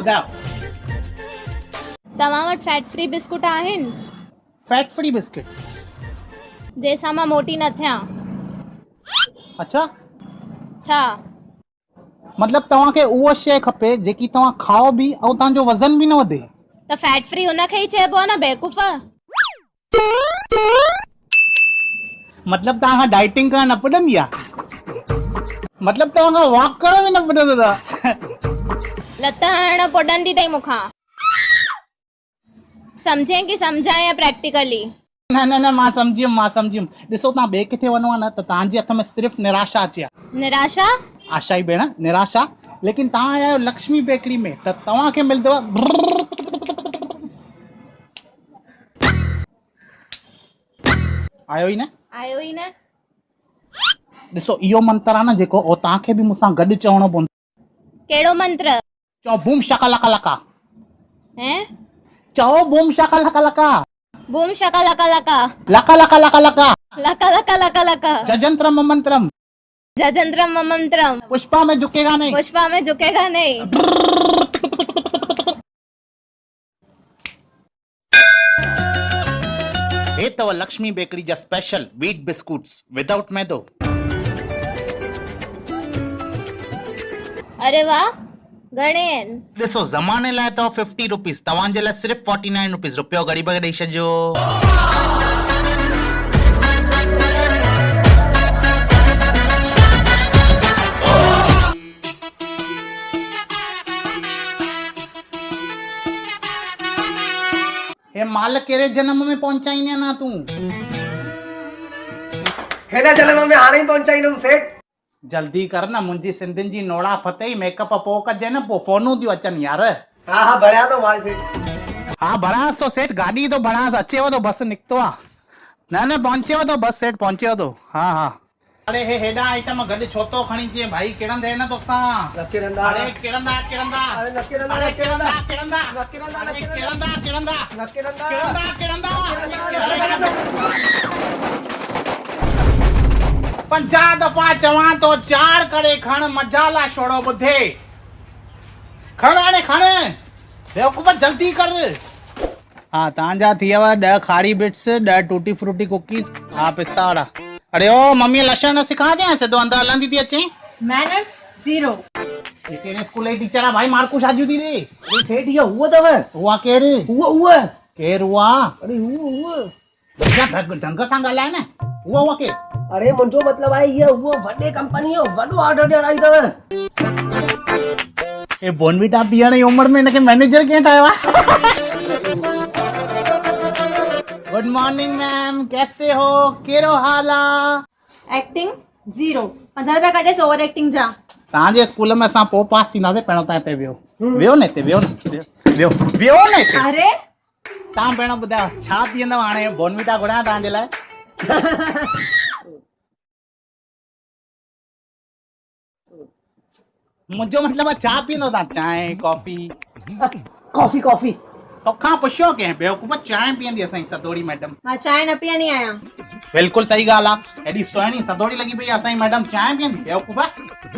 ॿुधायो। तव्हां वटि फैट फ्री बिस्कुट आहिनि? Fat free biscuit? जंहिंसां मां मोटी न थियां। अच्छा, छा? मतलब तव्हांखे उहा शइ खपे जेकी तव्हां खाओ बि ऐं तव्हांजो वज़न बि न वधे। त फैट फ्री हुनखे ई चइबो आहे न बेवकूफ़। मतलब तव्हांखां डाइटिंग करण न पुॼंदी आहे? मतलब तव्हांखां वॉक करण बि न पुॼंदो अथव? लत हणण पुॼंदी अथई मूंखां। सम्झें की सम्झां या प्रैक्टिकली? न न न, मां सम्झियुमि। ॾिसो तव्हां ॿिए किथे वञो आहे न त तव्हांजे हथ में सिर्फ़ु निराशा अचे आहे। निराशा? आशा ई भेण, निराशा। लेकिन तव्हां आया आहियो लक्ष्मी बेकरी में त तव्हांखे मिलंदव आयो ई न? आयो ई न। ॾिसो इहो मंत्र आहे न जेको, उहो तव्हांखे बि मूंसां गॾु चवणो पवंदो। कहिड़ो मंत्र? चओ बूम शकालका लका। हैं? चओ बूम शकालका लका। बूम शका लका लका। लका लका लका लका। लका लका लका लका। जजंत्रम मंत्रम। जजंत्रम मंत्रम। पुष्पा में झुकेगा नहीं। पुष्पा में झुकेगा नहीं। हे तव लक्ष्मी बेकरी जा स्पेशल व्हीट बिस्कुट्स विदाउट मैदो। अरे वाह, घणे आहिनि? ॾिसो ज़माने लाइ अथव 50 रुपीस, तव्हांजे लाइ सिर्फ़ु 49 रुपीस। रुपयो ग़रीब खे ॾेई छॾिजो। हे माल कहिड़े जन्म में पहुचाईंदे ना तूं? हिन जन्म में हाणे ई पहुचाईंदुमि सेठ। जल्दी कर न, मुंहिंजी सिंधियुनि जी नोड़ा फतेही मेकअप पोइ कजे न, पोइ फोनूं थियूं अचनि यार। हा भरिया थो माल सेठ। हा भरांसि तो सेठ, गाॾी तो भरांसि, अचेव तो, बस निकितो आहे। न पहुचेव तो, बस सेठ पहुचेव तो। हा। अरे हे हेॾा आइटम गॾु छो तो खणी अचे भाई? किरंदे न तोसां। न किरंदा। अरे किरंदा। अरे न किरंदा। अरे किरंदा। न किरंदा। न किरंदा। न किरंदा। पंजा दफ़ा चवां तो चार करे खण, मजाला छोड़ो ॿुधे। खण हाणे खण, बेवकूफ़ जल्दी कर। हाँ तव्हांजा थी विया 10 खारी बिट्स, 10 टूटी फ्रूटी कुकीज़। हा पिस्ता वारा। अरे ओ मम्मी लक्षण न सिखा दे, सिधो अंदर हलंदी थी अचे। मैनर्स 0। ये तेरे स्कूल जी टीचर आहे भाई, मार्कू शादियूं थी रे। अरे सेठ ये हुआ तव। हुआ केर? हुआ। केर हुआ? अरे हुआ। ढंग सां ॻाल्हाए न। हुआ केर? अरे मुंहिंजो मतलब आहे ये हुआ वॾे कंपनी जो वॾो ऑर्डर ॾियण आई तव। ए बोनविटा पीअण जी उमिरि में इनखे मैनेजर कीअं ठाहियो आहे? गुड मॉर्निंग मैम, कैसे हो? कहिड़ो हाल आहे? एक्टिंग 0। 50 रुपया कढेसि ओवर एक्टिंग जा। तव्हांजे स्कूल में असां पोइ पास थींदासीं, पहिरियों तव्हां हिते वियो न, हिते वियो न हिते। अरे तव्हां पहिरियों ॿुधायो छा पीअंदव? हाणे बोनविटा घुरायां तव्हांजे लाइ? मुंहिंजो मतिलबु आहे छा पीअंदव तव्हां? चांहि कॉफी? कॉफी। तोखां पुछियो कंहिं? बेवकूफ़ चांहि पीअंदी असांजी सदोड़ी मैडम। मां चांहि न पीअंदी आहियां। बिल्कुलु सही ॻाल्हि आहे। हेॾी सुहिणी सदोड़ी लॻी पई आहे असांजी मैडम, चांहि पीअंदी? बेवकूफ़।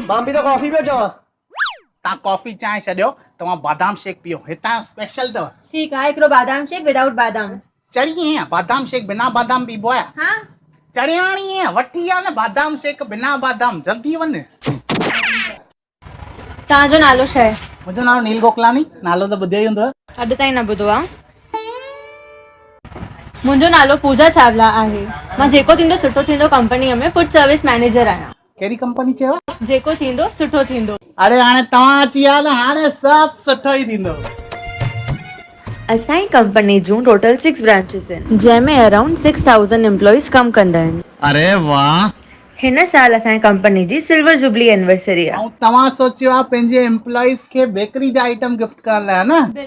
मां बि त कॉफी पियो चवां। तव्हां कॉफी चांहि छॾियो, तव्हां बादाम शेक पियो, हितां स्पेशल अथव। ठीकु आहे, हिकिड़ो बादाम शेक विदाउट बादाम। चढ़ी ईअं बादाम शेक बिना बादाम पीबो आहे? हाँ चढ़ियाणी ईअं वठी आ न बादाम शेक बिना बादाम। जल्दी वञ। तव्हांजो नालो छा आहे? मुंहिंजो नालो नील गोकलानी। नालो त ॿुधियो ई हूंदव। अॼु ताईं न ॿुधो आहे। मुंहिंजो नालो पूजा चावला आहे। मां जेको थींदो सुठो थींदो कंपनीअ में फूड सर्विस मैनेजर आहियां। कहिड़ी कंपनी चयो? जेको थींदो सुठो थींदो। अरे हाणे तव्हां अची विया न, हाणे सभु सुठो ई थींदो। असांजी कंपनी जूं टोटल 6 ब्रांचेस आहिनि, जंहिंमें अराउंड 6000 एम्प्लॉइज़ कमु कंदा आहिनि। अरे वाह। हिन साल असांजी company G silver jubilee anniversary आहे। ऐं तव्हां सोचियो आहे पंहिंजे एम्प्लॉइज़ खे बेकरी जा आइटम गिफ्ट करण लाइ, न?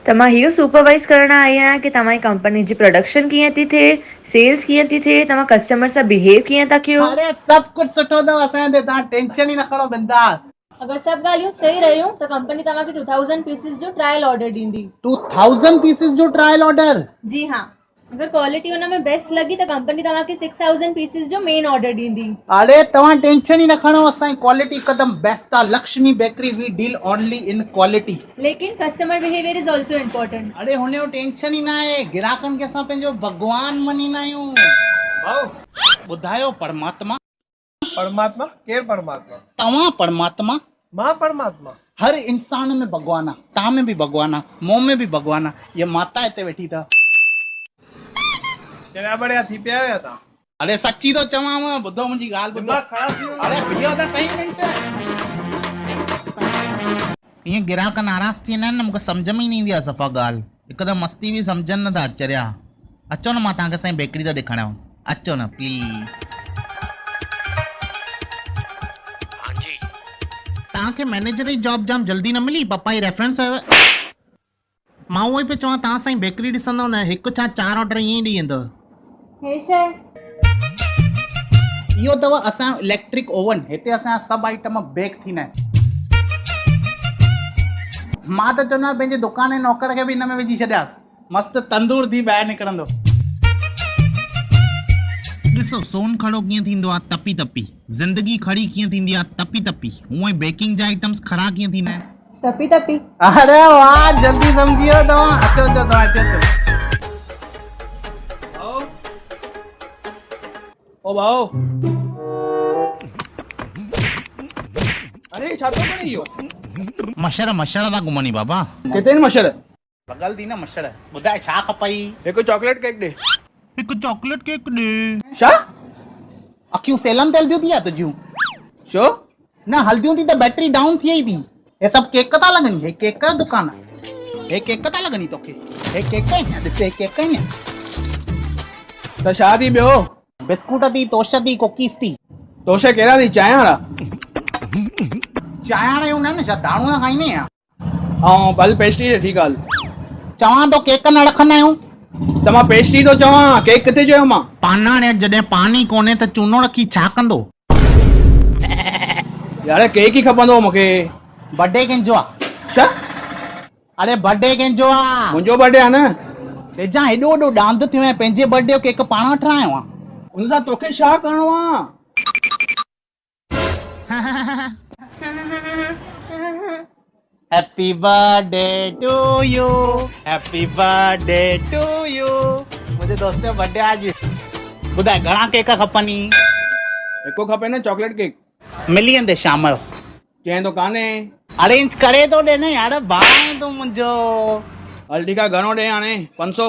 त मां इहो सुपरवाइज़ करण आई आहियां कि तव्हांजी कंपनी जी प्रोडक्शन कीअं थी थिए, सेल्स कीअं थी थिए, तव्हां कस्टमर सां बिहेव कीअं था कयो। अरे सभु कुझु सुठो अथव असांजे, तव्हां टेंशन ई न खणो, बिंदास। अगर सब ॻाल्हियूं सही रहियूं त कंपनी तव्हांखे 2000 पीसेस जो ट्रायल ऑर्डर ॾींदी। 2000 पीसेस जो ट्रायल ऑर्डर? जी हाँ। अगर क्वालिटी हुन में बेस्ट लगी त कंपनी तव्हांखे 6000 पीसिस जो मेन ऑर्डर ॾींदी। अरे तव्हां टेंशन ई न खणो, असांजी क्वालिटी हिकदमि बेस्ट आहे। Lakshmi Bakery we deal only in quality. लेकिन customer behaviour is also important. अरे हुनजो टेंशन ई न आहे, ग्राहकनि खे असां पंहिंजो भॻवान मञींदा आहियूं। भाऊ ॿुधायो परमात्मा। परमात्मा केरु परमात्मा? तव्हां परमात्मा। मां परमात्मा। हर इंसान में भगवान आहे, तव्हां में बि भगवान आहे, मूं में बि भगवान आहे। ये माता हिते वेठी अथव। केड़ा बढ़िया थी पिया आहियो तव्हां? अरे सची तो चवांव, ॿुधो मुंहिंजी ॻाल्हि ॿुधो। दिमाग़ ख़राब थी वियो। अरे बीहो त सही मिंट। ईअं ग्राहक नाराज़ थी वेंदा आहिनि न, मूंखे सम्झ में ई न ईंदी आहे सफ़ा ॻाल्हि। हिकदमि मस्ती बि सम्झनि नथा अचरिया। अचो न, मां तव्हांखे असांजी बेकरी थो ॾेखारियांव। अचो न प्लीज़। तव्हांखे मैनेजर जी जॉब जाम जल्दी न मिली? पप्पा जी रेफरेंस हुयव। मां उहो ई पियो चवां, तव्हां असांजी बेकरी ॾिसंदव न, हिकु छा 4 ऑर्डर ईअं ई ॾेई वेंदव। हे शइ इहो अथव असांजो इलेक्ट्रिक ओवन। हिते असांजा सभु आइटम बेक थींदा आहिनि। मां त चवंदो आहियां पंहिंजे दुकान जे नौकर खे बि हिन में विझी छॾियासि, मस्तु तंदूर थी ॿाहिरि निकिरंदो। ॾिसो सोन खड़ो कीअं थींदो आहे, तपी तपी। ज़िंदगी खड़ी कीअं थींदी आहे, तपी तपी। हूअं ई बेकिंग जा आइटम्स खड़ा कीअं थींदा आहिनि, तपी तपी। अरे वाह, जल्दी समझी वियो तव्हां। अचो अचो तव्हां अचो। भाऊ ओ भाऊ। अरे छा थो करे इहो? मशर मशर था घुमनी बाबा। किथे आहिनि मच्छर? बगल थी न मशर। ॿुधाए छा खपई? हिकु चॉकलेट केक ॾे। हिकु चॉकलेट केक ॾे। छा? अखियूं सेलम ते हलदियूं थी या तुंहिंजूं? छो? न हलदियूं थी त बैटरी डाउन थी वई थी। हे सभु केक था लॻनि? हे केक जो दुकान आहे? हे केक था लॻनि तोखे? हे केक आहिनि? ॾिस हे केक आहिनि। त छा थी ॿियो? बिस्कुट थी, तोश थी, कुकीज़ थी। तोशे कहिड़ा थी? चांहि वारा? चांहि हाणे हूंदा न छा, दाणू न खाईंदे या? ऐं भल पेस्ट्री ॾे। ठीकु ॻाल्हि। चवां तो केक न रखंदा आहियूं। त मां पेस्ट्री थो चवां, केक किथे चयो मां? पाना ने जॾहिं पानी कोन्हे त चूनो रखी छा कंदो? यार केक ई खपंदो मूंखे। बर्थडे कंहिंजो आहे? छा? अरे बर्थडे कंहिंजो आहे? मुंहिंजो बर्थडे आहे न। तेजा हेॾो वॾो डांद थियो आहे, पंहिंजे बर्थडे जो केक पाण वठण आयो आहे। उन सां तोखे छा करिणो आहे? Happy birthday to you, happy birthday to you. मुंहिंजे दोस्त जो बर्थडे आज। ॿुधाए घणा केक खपनी? हिकु खपे न चॉकलेट केक। मिली वेंदे शाम जो। चवंदो कान्हे। अरेंज करे थो ॾे न यार, भाउ आहे तूं मुंहिंजो। हल ठीकु आहे, घणो ॾे हाणे? 500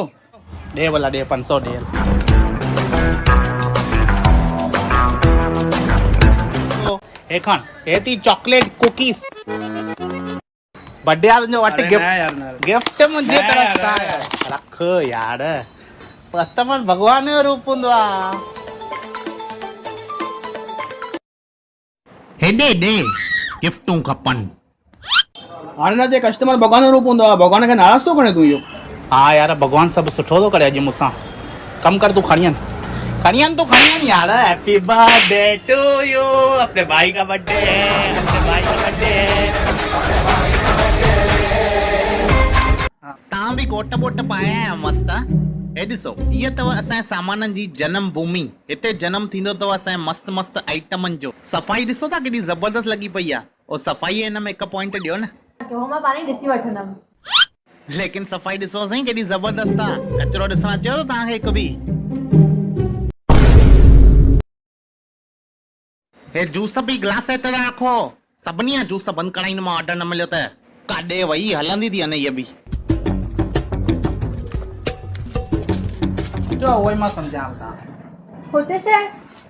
ॾे भला, ॾे 500 ॾे। हे खण, हे थी चॉकलेट कुकीज़। बर्थडे वारनि जो वटि अरे गिफ्ट। न यार, न। गिफ्ट मुंहिंजे न तरफ़ सां यार, रख यार। कस्टमर भगवान जो रूप हूंदो आहे। हेॾे ॾे, गिफ्टूं खपनि। हाणे न जे कस्टमर भॻवान जो रूप हूंदो आहे, भॻवान खे नाराज़ थो करे तूं इहो? हा यार, भगवान सभु सुठो थो करे अॼु मूंसां। कमु कर, तूं खणी वञ। खणी वञ, तूं खणी वञ यार। Happy birthday to you. अपने भाई का बर्थडे है, अपने भाई का बर्थडे है। तव्हां बि कोट वोट पाया आहियो मस्तु। हे ॾिसो, इहा अथव असांजे सामाननि जी जनम भूमि। हिते जनम थींदो अथव असांजे मस्त मस्त आइटमनि जो। सफ़ाई ॾिसो था केॾी ज़बरदस्त लॻी पई आहे। और सफ़ाई हिन में 1 पॉइंट ॾियो न। मां पाणी ॾिसी वठंदमि। लेकिन सफ़ाई ॾिसो साईं केॾी ज़बरदस्त आहे। कचिरो ॾिसण अचेव थो तव्हांखे हिकु बि? हे जूस बि गिलास ते रखो। सभिनी जा जूस बंदि कराईंदो मां, ऑर्डर न मिलियो त। काॾे वई हलंदी थी अने इहा बि। उहो ई मां सम्झां था। हुते छा?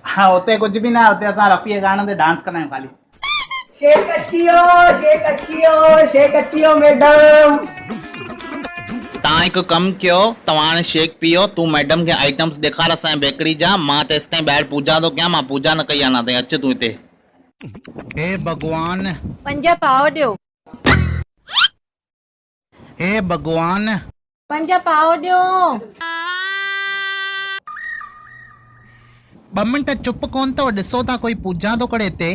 हा, हुते कुझु बि न आहे। हुते असां रफ़ी गाननि ते डांस कंदा आहियूं ख़ाली। शेक अचियो, शेक अचियो, शेक अचियो मैडम। तव्हां हिकु कमु कयो, तव्हां हाणे शेक पीओ। तूं मैडम खे आइटम्स ॾेखार असांजे बेकरी जा। मां तेसि ताईं ॿाहिरि पूजा थो कयां। मां पूजा न कई आहे अञा ताईं। अच तूं हिते। हे भॻवान, 5 पाव ॾियो। हे भॻवान, 5 पाव ॾियो। 2 मिंट चुप कोन अथव? ॾिसो था कोई पूजा थो करे हिते।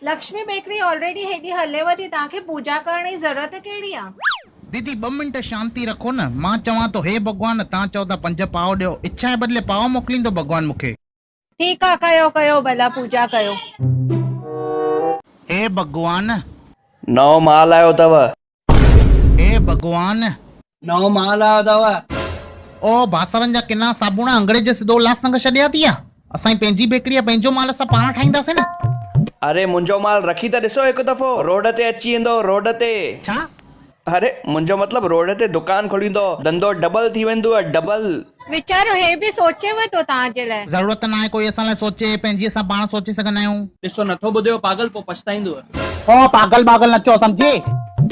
लक्ष्मी बेकरी ऑलरेडी हेॾी हलेव थी, तव्हांखे पूजा करण जी ज़रूरत कहिड़ी आहे? दीदी 2 मिंट शांति रखो न। मां चवां तो हे भगवान तव्हां चओ था 5 पाव ॾियो, इच्छा जे बदिले पाव मोकिलींदो भगवान मूंखे। ठीकु आहे कयो कयो भला पूजा कयो। हे भगवान, नओं माल आयो अथव। हे भगवान, नओं माल आयो अथव। ओ बासरनि जा किना साबुण अंग्रेज सिधो उल्हासनगर छॾिया थी या? असां पंहिंजी बेकरी पंहिंजो माल असां पाण ठाहींदासीं न। अरे मुंहिंजो माल रखी त ॾिसो हिकु दफ़ो, रोड ते अची वेंदो, रोड ते। छा? अरे मुंहिंजो मतिलबु रोड ते दुकान खोलींदो, धंधो डबल थी वेंदो, डबल। वीचारो हे बि सोचेव थो तव्हांजे लाइ। ज़रूरत न आहे कोई असां लाइ सोचे, पंहिंजी असां पाण सोचे सघंदा आहियूं। ॾिसो नथो ॿुधो पागल, पोइ पछताईंदो। ओ पागल पागल न चओ सम्झे।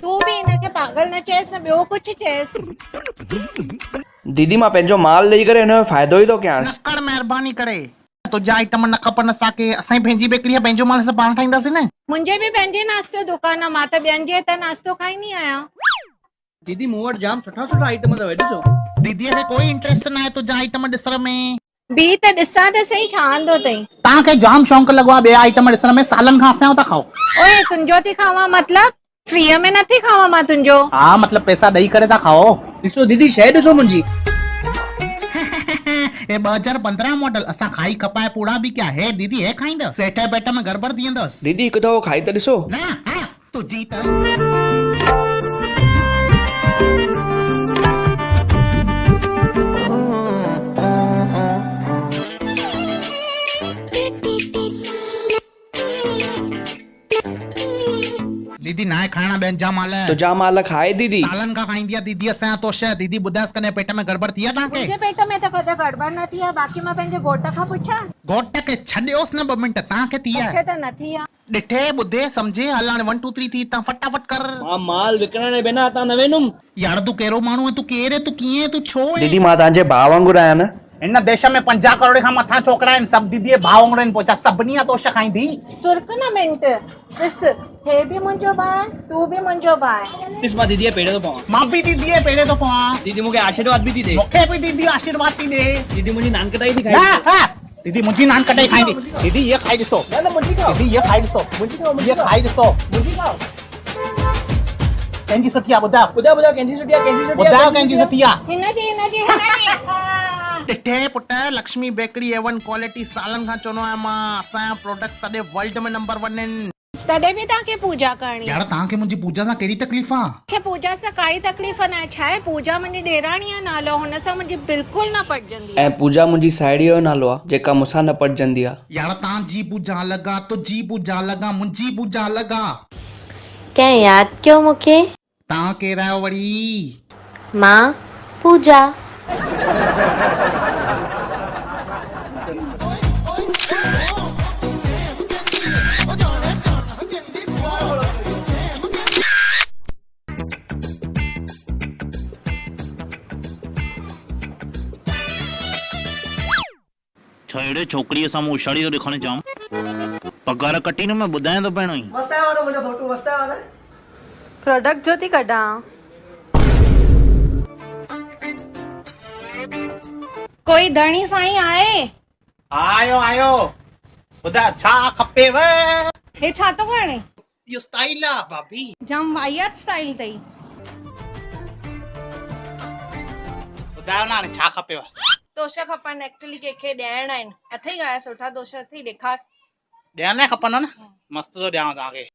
तूं बि हिनखे पागल न चएसि न ॿियो कुझु चएसि। दीदी मां पंहिंजो माल ॾेई करे हिनजो फ़ाइदो ई थो कयांसि। न कर महिरबानी करे, तुंहिंजा आइटम न खपनि असांखे, असां पंहिंजी बेकरी पंहिंजो माल असां पाण ठाहींदासीं न। मुंहिंजे बि पंहिंजे नाश्तो दुकान, मां त ॿियनि जे त नाश्तो खाईंदी आहियां। दीदी मूं वटि जाम सुठा सुठा आइटम अथव, ॾिसो। दीदीअ खे कोई इंटरेस्ट न आहे तुंहिंजा आइटम ॾिसण में। बि त ॾिसां त सही छा आंदो अथई। तव्हांखे जाम शौंक़ु लॻो आहे ॿिया आइटम ॾिसण में, सालनि खां असांजो था खाओ। ओए तुंहिंजो थी खावां मतलब फ्रीअ में नथी खावां मां तुंहिंजो। हा मतलब पैसा ॾेई करे था खाओ। ॾिसो दीदी शइ ॾिसो मुंहिंजी। हे 2015 मॉडल असां खाई खपाए पूरा बि क्या है दीदी, हे खाईंदा सेठ पेट में गड़बड़ थी वेंदसि। दीदी हिकु दफ़ो खाई त ॾिसो। न हा तुंहिंजी त दीदी ना खाना ॿियनि जा माल तुंहिंजा माल खाए दीदी। सालनि खां खाईंदी आहे दीदी असांजा तोश। दीदी ॿुधायसि कॾहिं पेट में गड़बड़ थी आहे तव्हांखे? मुंहिंजे पेट में त कॾहिं गड़बड़ न थी आहे, बाक़ी मां पंहिंजे घोट खां पुछां। घोट खे छॾियोसि न 2 मिंट, तव्हांखे थी आहे? मूंखे त न थी आहे। ॾिठे ॿुधे सम्झे हल हाणे 1 2 3 थी, तव्हां फटाफट कर। मां माल विकिणण जे बिना हितां न वेंदुमि। यार तूं कहिड़ो माण्हू आहे? तूं केरु आहे? तूं कीअं? तूं छो आहे? दीदी मां तव्हांजे भाउ वांगुरु आहियां न। हिन देश में 50 करोड़ खां मथां छोकिरा आहिनि, सभु दीदी भाउ वांगुरु आहिनि। पोइ छा सभिनी जा तोश खाईंदी? सुर्क न मिंट ॾिस, हे बि मुंहिंजो भाउ आहे, तूं बि मुंहिंजो भाउ आहे। ॾिस मां दीदी पेड़े थो पवां। मां बि दीदी पेड़े थो पवां। दीदी मूंखे आशीर्वाद बि थी ॾे। मूंखे बि दीदी आशीर्वाद थी ॾे। दीदी मुंहिंजी नान कटाई थी हा खाई। हा दीदी मुंहिंजी नान कटाई खाईंदी। दीदी ये खाई ॾिसो। न मुंहिंजी खाओ। दीदी ये खाई ॾिसो। ये खाई ॾिसो। मुंहिंजी खाओ। कंहिंजी सुठी आहे ॿुधायो? ॿुधायो कंहिंजी सुठी आहे, कंहिंजी सुठी आहे। ॿुधायो कंहिंजी सुठी आहे? हिनजी ॾिठे पुट लक्ष्मी बेकरी A1 क्वालिटी, सालनि खां चवंदो आहियां मां, असांजा प्रोडक्ट सॼे वर्ल्ड में नंबर 1 आहिनि। तॾहिं बि तव्हांखे पूजा करणी। यार तव्हांखे मुंहिंजी पूजा सां कहिड़ी तकलीफ़ आहे? मूंखे पूजा सां काई तकलीफ़ न आहे। छा आहे, पूजा मुंहिंजी ॾेराणी जो नालो, हुन सां मुंहिंजी बिल्कुलु न पटजंदी आहे। ऐं पूजा मुंहिंजी साहेड़ीअ जो नालो आहे, जेका मूंसां न पटजंदी आहे। यार तव्हांजी पूजा अलॻि आहे, तुंहिंजी पूजा अलॻि आहे, मुंहिंजी पूजा अलॻि आहे। कंहिं यादि कयो मूंखे? तव्हां केरु आहियो वरी? मां पूजा। छा अहिड़े छोकिरीअ सां मूं उछाड़ी थो ॾेखारे जाम? पघार कटी न, मैं ॿुधायां थो पहिरियों ई। मस्त आयो वारो मुंहिंजो फोटो, मस्त आयो वारो। प्रोडक्ट जो थी कढां। कोई धणी साईं आहे? आयो आयो, ॿुधायो छा खपेव? हे छा थो करणे? इहो स्टाइल आहे भाभी। जाम वाहियात स्टाइल अथई। ॿुधायो न हाणे छा खपेव? तोश खपनि एक्चुअली, कंहिंखे ॾियणा आहिनि। अथई आया सुठा तोश अथई, ॾेखार। ॾियण लाइ खपनि न, मस्तु थो ॾियांव तव्हांखे।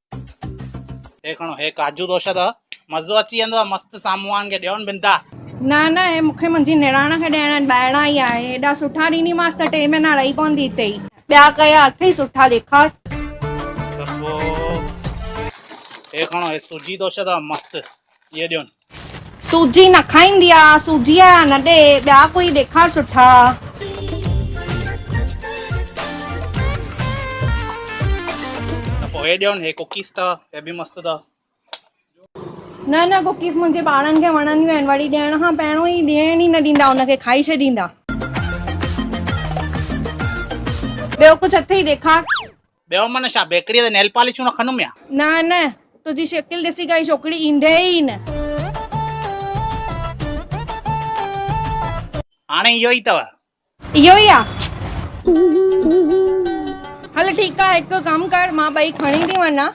हे खणो, हे काजू तोश अथव, मज़ो अची वेंदव। मस्तु साम्हूं खे ॾियो बिंदास। न न, हे मूंखे मुंहिंजी निणान खे ॾियणा आहिनि, ॿाहिरां ई आहे। हेॾा सुठा ॾींदीमांसि त 2 महीना रही पवंदी हिते ई। ॿिया कया अथई सुठा, ॾेखार। त पोइ हे खणो, हे सूजी तोश अथव मस्तु, इहे ॾियोनि। सूजी न खाईंदी आहे, सूजी आहे न ॾे। ॿिया कोई ॾेखार सुठा। त पोइ हे ॾियोनि, हे कुकीज़ अथव, हे बि मस्तु अथव। न न, कुकीज़ मुंहिंजे ॿारनि खे वणंदियूं आहिनि, वरी ॾियण खां पहिरियों ई ॾियण ई न ॾींदा, हुनखे खाई छॾींदा। ॿियो कुझु अथई, ॾेखार। ॿियो माना छा, बेकरीअ ते नेल पॉलिशूं न खणूं या? न न, तुंहिंजी शिकिल ॾिसी काई छोकिरी ईंदे ई न। हाणे इहो ई अथव। इहो ई आहे? हल ठीकु आहे, हिकु कमु कर, मां 2 खणी थी वञा।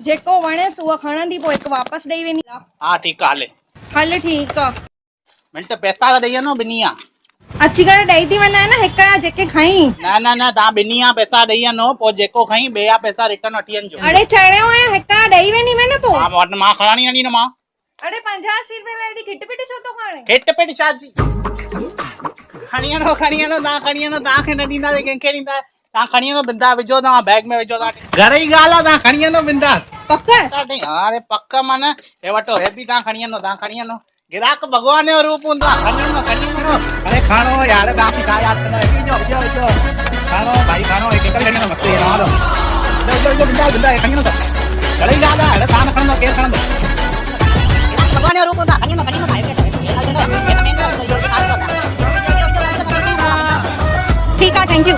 जेको वणेसि उहो खणंदी, पोइ हिकु वापसि ॾेई वेंदी। हा ठीकु आहे हले। हल ठीकु आहे मिंट पैसा त ॾेई वञो ॿिनी जा। अची करे ॾेई थी वञा न हिक जा जेके खई। न न न तव्हां ॿिनी जा पैसा ॾेई वञो, पोइ जेको खई ॿिए जा पैसा रिटर्न वठी वञिजो। अड़े चढ़ियो आहियां हिक जा ॾेई वेंदी में न पोइ। मां खणी न ॾींदोमांव। अड़े 85 रुपए लाइ एॾी खिटपिट छो थो खणे? खिटपिट छा जी? खणी वञो तव्हां खणी वञो, तव्हांखे न ॾींदासीं कंहिंखे ॾींदा? तव्हां खणी वञो बिंदा विझो, तव्हां बैग में विझो, तव्हां घर जी ॻाल्हि आहे, तव्हां खणी वञो बिंदास। पक? अरे पक मन हे वठो, हे बि तव्हां खणी वञो, तव्हां खणी वञो। गिराक भगवान जो रूप हूंदो आहे, खणी वञो खणी वञो। अरे खणो यार, तव्हां बि छा यादि कंदा? विझो विझो खणो भाई खणो, हिकु खणी वञो मथे विझो बिंदा बिंदा खणी वञो। घर जी ॻाल्हि आहे, तव्हां न खणंदो केरु खणंदो? भगवान जो रूप हूंदो आहे, खणी वञो खणी वञो। ठीकु आहे, थैंक यू।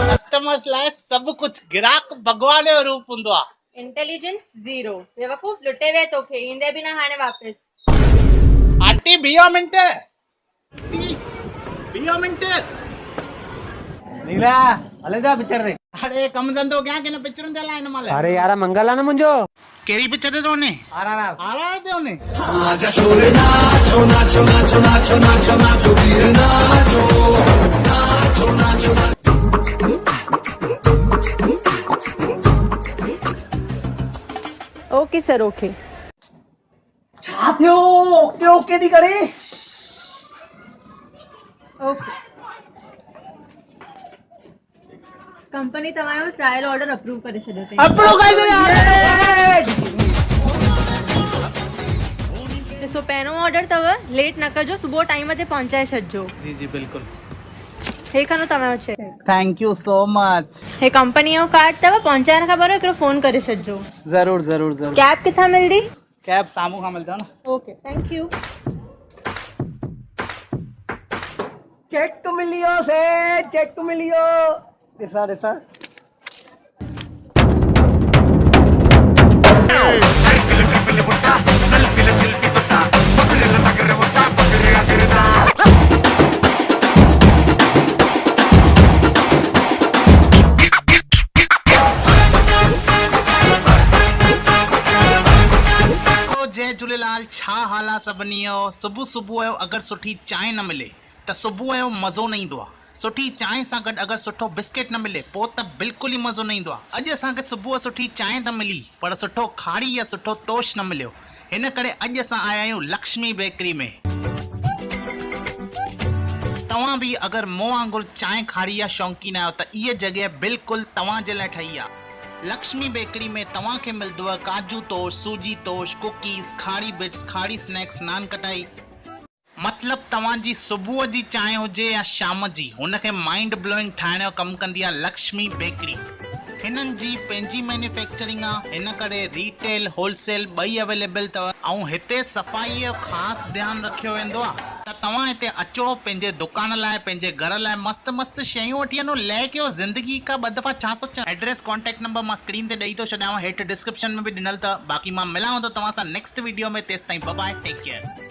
कस्टमर्स लाइ सभु कुझु, गिराक भगवान जो रूप हूंदो आहे। इंटेलिजेंस 0 बेवकूफ लुटे वे तोखे ईंदे बि न हाणे वापस। आंटी बीहो मिंट, बीहो मिंट। नीला हले जा पिक्चर रे। अरे कम धंधो कयां कि न पिक्चरुनि ते हलाइण महिल? अरे यार मंगल आहे न मुंहिंजो। कहिड़ी पिक्चर ते थो वञे? RRR। RRR ते वञे? Okay sir okay. छा थियो? ओके ओके थी करे। ओके कंपनी तव्हांजो ट्रायल ऑर्डर अप्रूव करे छॾियो अथई। अप्रूव करे छॾियो यार। ॾिसो पहिरियों ऑर्डर अथव, लेट न कजो, सुबुह टाइम ते पहुचाए छॾिजो। जी जी बिल्कुल। हे खणो तव्हांजो cheque. Thank you so much. हे कंपनी जो कार्ड अथव, पहुचाइण खां पहिरियों हिकिड़ो फोन करे छॾिजो। ज़रूर ज़रूर ज़रूर। कैब किथां मिलंदी? कैब साम्हूं खां मिलंदो न। Okay thank U. चेक मिलियो से, चेक मिलियो। ॾिसा ॾिसा। जय झूलेलाल, छा हाल आहे सभिनी जो? सुबुह सुबुह जो अगरि सुठी चांहि न मिले त सुबुह जो मज़ो न ईंदो आहे। सुठी चांहि सां गॾु अगरि सुठो बिस्किट न मिले पोइ त बिल्कुलु ई मज़ो न ईंदो आहे। अॼु असांखे सुबुह सुठी चांहि त मिली, पर सुठो खारी या सुठो तोश न मिलियो। हिन करे अॼु असां आया आहियूं लक्ष्मी बेकरी में। तव्हां बि अगरि मूं वांगुरु चांहि खारी या शौक़ीन आहियो त इहा जॻह बिल्कुलु तव्हां जे लाइ ठही आहे। लक्ष्मी बेकरी में तव्हांखे मिलंदव काजू तोश, सूजी तोश, कुकीज़, खारी बिट्स, खारी स्नैक्स, नान कटाई। मतिलबु तव्हांजी सुबुह जी चांहि हुजे या शाम जी, हुनखे माइंड ब्लोइंग ठाहिण जो कमु कंदी आहे लक्ष्मी बेकरी। हिननि जी पंहिंजी मैन्युफैक्चरिंग आहे, हिन करे रिटेल होलसेल ॿई अवेलेबल अथव। ऐं हिते सफ़ाईअ जो ख़ासि ध्यानु रखियो वेंदो आहे। त तव्हां हिते अचो, पंहिंजे दुकान लाइ, पंहिंजे घर लाइ मस्त मस्त शयूं वठी वञो। लय कयो ज़िंदगी का ॿ दफ़ा छा सोचां। एड्रेस कॉन्टेक्ट नंबर मां स्क्रीन ते ॾेई थो छॾियांव, हेठि डिस्क्रिप्शन में बि ॾिनल अथव। बाक़ी मां मिलांव थो तव्हां सां नेक्स्ट वीडियो में। तेसिताईं बाय बाय, टेक केयर।